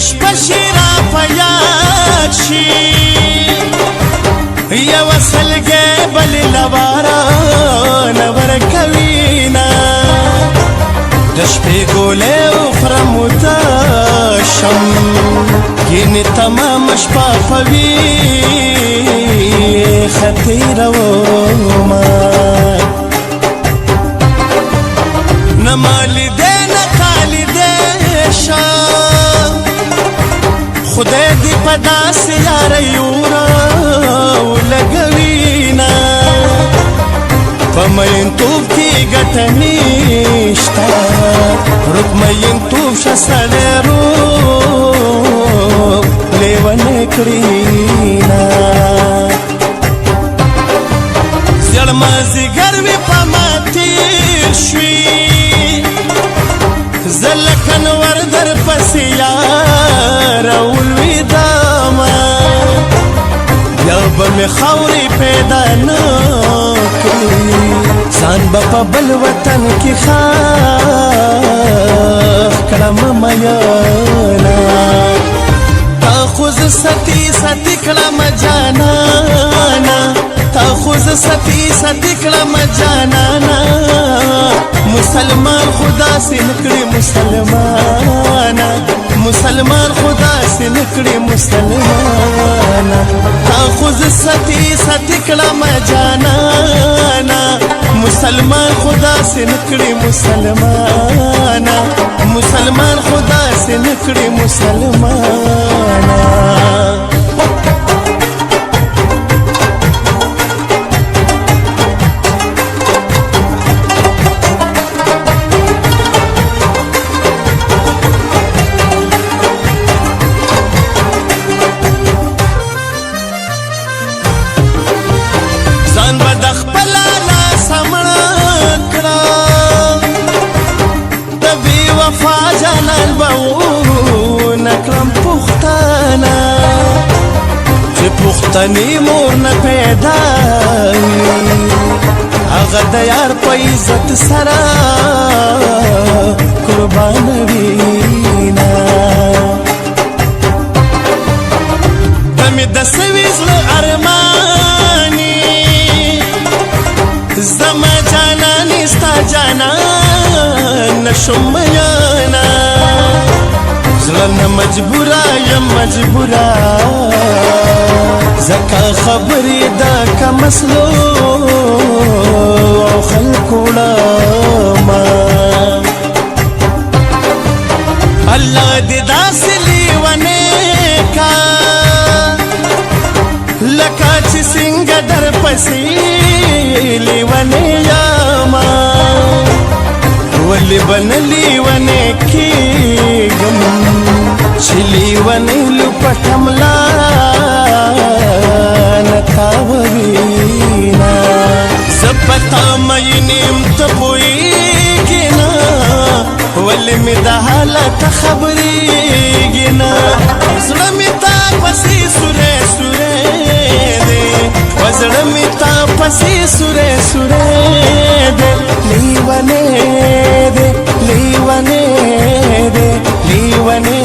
شپه شي را په یاد شي یو سلګې بلې لواره نه ورکوینه د شپې ګولې وخورم وتشم ګینې تمامه شپه په ویښه تېرومه نه ما لیدې نه تا لیدې شه خدای دې په داسې یاریو راولګوینه په میینتوب کې ګټه نشته روپ میینتوب شه سړی روپ لیونی کړینه زیړ مازدیګر وي په ما تېر شوي زه لکه نور در پسې یاره ولوېدمه بیا به مې خاورې پیدا نه کړي ځان به په بل وطن کې ښخ کړمه میینه تا خو زه ستی ستی کړمه جانانه تا خو زه ستی ستی کړمه جانانه مسلمان خدا سے نکړي مسلمانه مسلمان خدا سے نکړي مسلمانه تا خو زه ستی ستی کړمه جانانه مسلمان خدا سے نکړي مسلمانه مسلمان خدا سے نکړي مسلمانه پختنی مور نه پیدا هغه د یار په عزت سره قربان وینا دمې د سوي زړه ارماني زما جانانې ستا جانان نشم میانا زړه نه مجبوره یم مجبوره زکا خبری دا کمسلو او خلقو لاما اللہ دی داسی لیوانے کا لکا چی سنگ در پسی لیوانے یاما ولی بن لیوانے کی گم چی لیوانے لپٹملا نتاوینا زپتا مینیم تپویگینا ولی می دا حالت خبریگینا زړمی تا پسی سوره سوره دے وزړمی تا پسی سوره سوره دے لیوانے دے لیوانے دے لیوانے